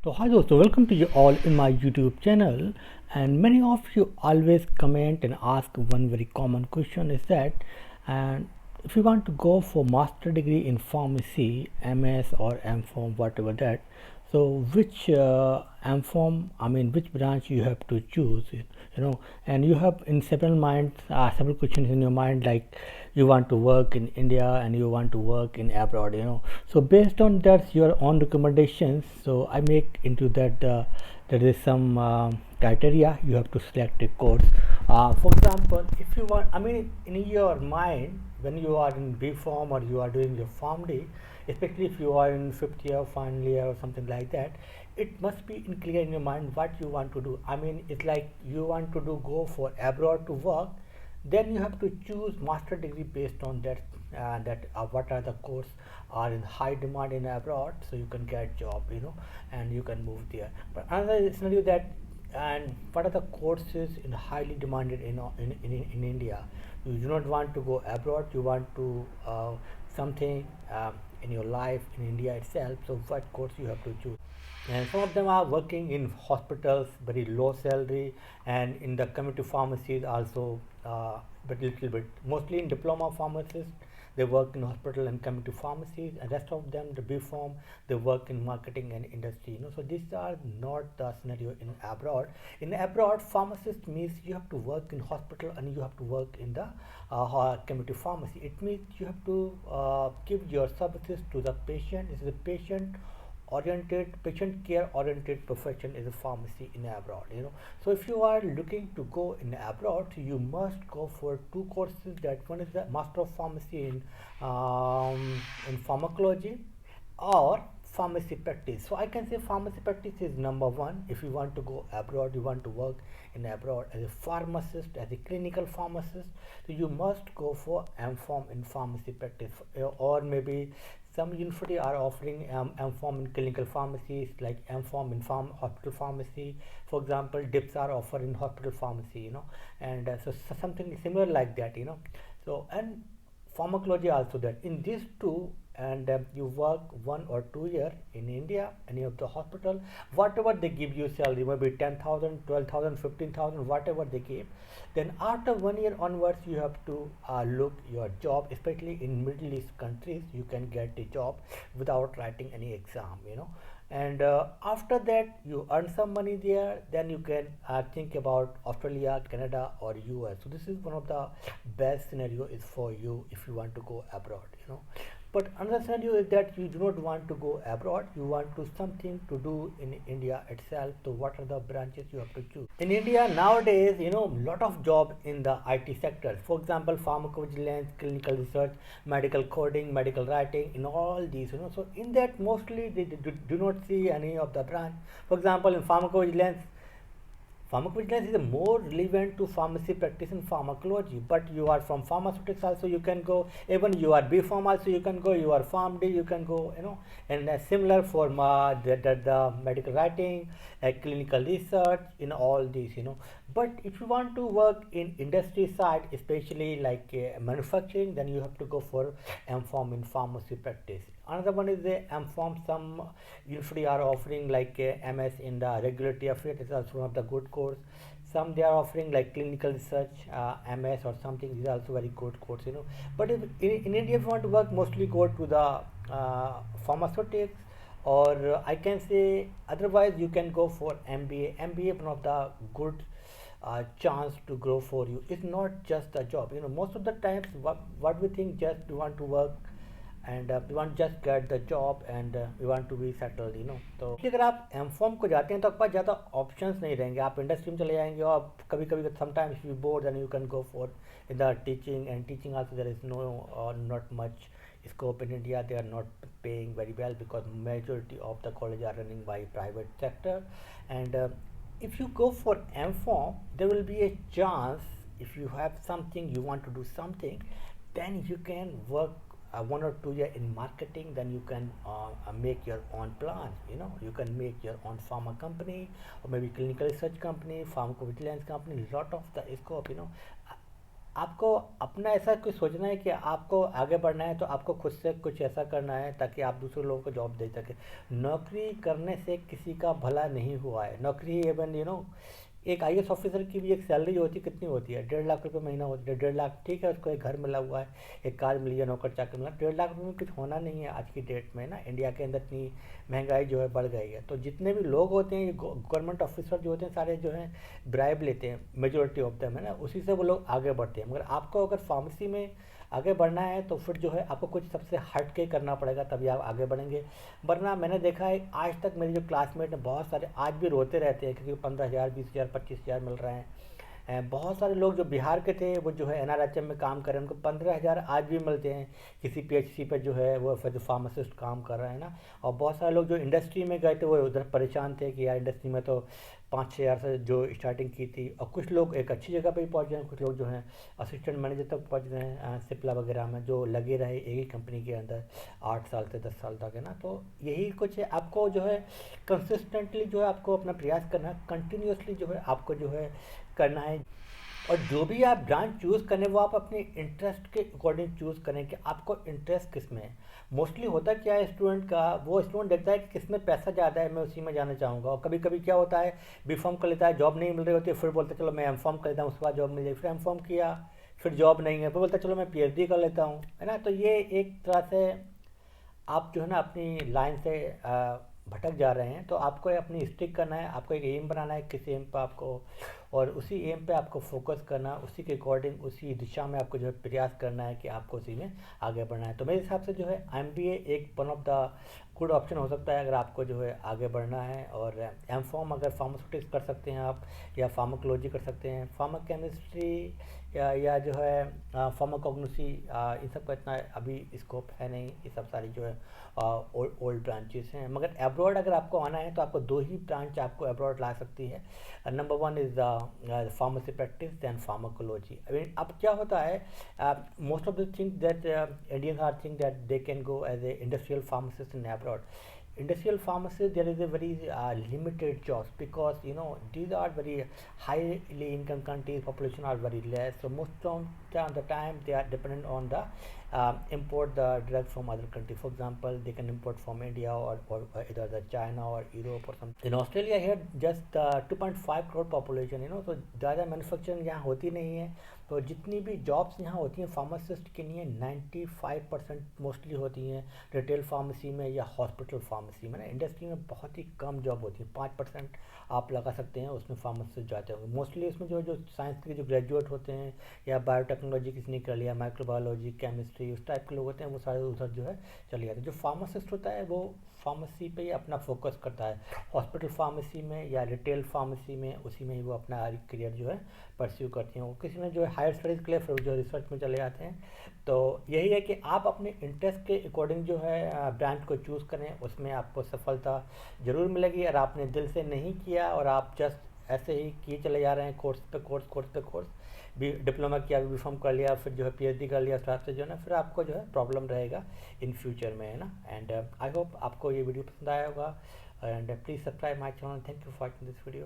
So hi dosto, welcome to you all in my YouTube channel. And many of you always comment and ask one very common question is that, and if you want to go for master degree in pharmacy, MS or M.Pharm, whatever that, so which M.Pharm, I mean which branch you have to choose, and you have in several minds, several questions in your mind like you want to work in India and you want to work in abroad. So based on that your own recommendations, so I make into that there is some criteria you have to select a course. For example, if you want, I mean in your mind when you are in B.Pharm or you are doing your PharmD, especially if you are in fifth year, final year or something like that, it must be in clear in your mind what you want to do. I mean it's like you want to do go for abroad to work, then you have to choose master degree based on that, what are the course are in high demand in abroad, so you can get job, and you can move there. But another scenario that, and what are the courses in highly demanded in India. You do not want to go abroad, you want to something in your life in India itself, so what course you have to choose. And some of them are working in hospitals, very low salary, and in the community pharmacies also, but little bit. Mostly in diploma pharmacists, they work in hospital and community pharmacies, and rest of them, the B.Pharm, they work in marketing and industry. So these are not the scenario in abroad. In abroad, pharmacist means you have to work in hospital and you have to work in the community pharmacy. It means you have to give your services to the patient. This is a patient care oriented profession is a pharmacy in abroad. So if you are looking to go in abroad, you must go for two courses. That one is the master of pharmacy in pharmacology or pharmacy practice. So I can say pharmacy practice is number one. If you want to go abroad, you want to work in abroad as a pharmacist, as a clinical pharmacist, so you must go for M.Pharm in pharmacy practice, or maybe some university are offering M.Pharm in clinical pharmacies, like M.Pharm in hospital pharmacy. For example, DIPS are offered in hospital pharmacy, and so something similar like that. So and pharmacology also that in these two, and you work 1 or 2 year in India, any of the hospital, whatever they give you salary, maybe 10,000, 12,000, 15,000, whatever they give. Then after 1 year onwards, you have to look your job, especially in Middle East countries, you can get a job without writing any exam. And after that you earn some money there, then you can think about Australia, Canada or US. So this is one of the best scenario is for you if you want to go abroad. But another scenario is that you do not want to go abroad, you want to something to do in India itself. So what are the branches you have to choose? In India nowadays, lot of job in the IT sector. For example, pharmacovigilance, clinical research, medical coding, medical writing, in all these. So in that mostly they do not see any of the branch. For example, in pharmacovigilance is more relevant to pharmacy practice and pharmacology, but you are from pharmaceutics also, you can go. Even you are B.Pharm also, you can go. You are PharmD, you can go. And similar for the medical writing, clinical research, in all these. But if you want to work in industry side, especially like manufacturing, then you have to go for M.Pharm in pharmacy practice. Another one is the M.Pharm. Some university are offering like MS in the regulatory affairs. It's also one of the good course. Some they are offering like clinical research, MS or something. These are also very good course. But if in India, if you want to work, mostly go to the pharmaceutics, or I can say otherwise you can go for MBA. MBA one of the good chance to grow for you. It's not just a job. Most of the times what we think, just we want to work and we want just get the job and we want to be settled. तो अगर आप M.Pharm को जाते हैं तो आपके पास ज़्यादा options नहीं रहेंगे, आप इंडस्ट्री में चले जाएंगे और कभी कभी sometimes you bored and you can go for in the teaching, and teaching also there is not much scope in India. They are not paying very well because majority of the colleges are running by private sector. And if you go for M.Pharm, there will be a chance, if you have something, you want to do something, then you can work 1 or 2 year in marketing. Then you can make your own plans. You can make your own pharma company, or maybe clinical research company, pharmacovigilance company. Lot of the scope. आपको अपना ऐसा कुछ सोचना है कि आपको आगे बढ़ना है, तो आपको खुद से कुछ ऐसा करना है ताकि आप दूसरे लोगों को जॉब दे सके। नौकरी करने से किसी का भला नहीं हुआ है। नौकरी इवन एक आईएएस ऑफिसर की भी एक सैलरी होती कितनी होती है, 1.5 लाख रुपए महीना होती है। 1.5 लाख ठीक है, उसको एक घर मिला हुआ है, एक कार मिली है, नौकर चाकर मिला। 1.5 लाख रुपये में कुछ होना नहीं है आज की डेट में ना। इंडिया के अंदर इतनी महंगाई जो है बढ़ गई है। तो जितने भी लोग होते हैं, गवर्नमेंट ऑफिसर जो होते हैं, सारे जो हैं ब्राइब लेते हैं, मेजोरिटी ऑफ देम है ना, उसी से वो लोग आगे बढ़ते हैं। मगर आपको अगर फार्मेसी में आगे बढ़ना है तो फिर जो है आपको कुछ सबसे हट के करना पड़ेगा, तभी आप आगे बढ़ेंगे। वरना मैंने देखा है आज तक मेरे जो क्लासमेट हैं बहुत सारे आज भी रोते रहते हैं, क्योंकि 15,000 20,000 25,000 मिल रहे हैं। बहुत सारे लोग जो बिहार के थे वो जो है एनआरएचएम में काम कर रहे हैं, उनको 15,000 आज भी मिलते हैं। किसी पीएचसी पे जो है वो फिर फार्मासिस्ट काम कर रहे हैं ना। और बहुत सारे लोग जो इंडस्ट्री में गए थे वो उधर परेशान थे कि यार इंडस्ट्री में तो 5-6 हज़ार से जो स्टार्टिंग की थी। और कुछ लोग एक अच्छी जगह पे भी पहुंच गए हैं, कुछ लोग जो हैं असिस्टेंट मैनेजर तक पहुंच गए हैं सिप्ला वगैरह में, जो लगे रहे एक ही कंपनी के अंदर 8 साल से 10 साल तक है ना। तो यही कुछ है, आपको जो है कंसिस्टेंटली जो है आपको अपना प्रयास करना है, कंटिन्यूसली जो है आपको जो है करना है। और जो भी आप ब्रांच चूज़ करें वो आप अपने इंटरेस्ट के अकॉर्डिंग चूज़ करें कि आपको इंटरेस्ट किस में है। मोस्टली होता क्या है स्टूडेंट का, वो स्टूडेंट देखता है कि किस में पैसा ज़्यादा है, मैं उसी में जाना चाहूँगा। और कभी कभी क्या होता है, बी फॉर्म कर लेता है, जॉब नहीं मिल रही होती है, फिर बोलता है चलो मैं एम फॉर्म कर लेता हूँ, उसके बाद जॉब मिल जाएगी। फिर एम फॉर्म किया, फिर जॉब नहीं है, फिर बोलता है चलो मैं पीएचडी कर लेता हूँ, है ना। तो ये एक तरह से आप जो है ना अपनी लाइन से भटक जा रहे हैं। तो आपको अपनी स्टिक करना है, आपको एक एम बनाना है किसी एम पर आपको, और उसी एम पे आपको फोकस करना, उसी के अकॉर्डिंग उसी दिशा में आपको जो है प्रयास करना है कि आपको उसी में आगे बढ़ना है। तो मेरे हिसाब से जो है एमबीए एक one of the good option हो सकता है अगर आपको जो है आगे बढ़ना है। और एम फॉर्म अगर फार्मास्यूटिक्स कर सकते हैं आप, या फार्माकोलॉजी कर सकते हैं, फार्माकेमिस्ट्री या जो है फार्माकोग्नोसी, इन सब का इतना अभी स्कोप है नहीं। ये सब सारी जो है ओल्ड ब्रांचेस हैं। मगर एब्रॉड अगर आपको आना है तो आपको दो ही ब्रांच आपको एब्रॉड ला सकती है। Number one is pharmacy practice, then pharmacology. अब क्या होता है, most of the thing that Indians are think that they can go as a industrial pharmacist in abroad. Industrial pharmacists, there is a very limited jobs, because these are very highly income countries, population are very less, so most of the time they are dependent on the import the drugs from other countries. For example, they can import from India or either the China or Europe or something. In Australia here just 2.5 crore population, so ज़्यादा manufacturing यहाँ होती नहीं है। तो जितनी भी jobs यहाँ होती हैं फार्मासिस्ट के लिए 95% मोस्टली होती हैं रिटेल फार्मेसी में या हॉस्पिटल फार्मेसी में ना। इंडस्ट्री में बहुत ही कम जॉब होती है, 5% आप लगा सकते हैं उसमें फार्मासिस्ट जाते होंगे। मोस्टली इसमें जो साइंस के जो ग्रेजुएट होते हैं, या बायोटेक्नोलॉजी किसी ने कर लिया, माइक्रोबायोलॉजी, केमिस्ट्री, उस टाइप के लोग होते हैं, वो सारे उधर जो है चले जाते हैं। जो फार्मासिस्ट होता है वो फार्मेसी पे ही अपना फोकस करता है, हॉस्पिटल फार्मेसी में या रिटेल फार्मेसी में, उसी में ही वो अपना करियर जो है परस्यू करते हैं। वो किसी में जो है हायर स्टडीज़ के लिए फिर जो रिसर्च में चले जाते हैं। तो यही है कि आप अपने इंटरेस्ट के अकॉर्डिंग जो है ब्रांच को चूज़ करें, उसमें आपको सफलता ज़रूर मिलेगी। और आपने दिल से नहीं किया और आप जस्ट ऐसे ही किए चले जा रहे हैं, कोर्स पे कोर्स भी, डिप्लोमा किया, बी फॉर्म कर लिया, फिर जो है पीएचडी कर लिया, स्टार्ट से जो है ना, फिर आपको जो है प्रॉब्लम रहेगा इन फ्यूचर में, है ना। एंड आई होप आपको ये वीडियो पसंद आया होगा, and please subscribe my channel. Thank you for watching this video.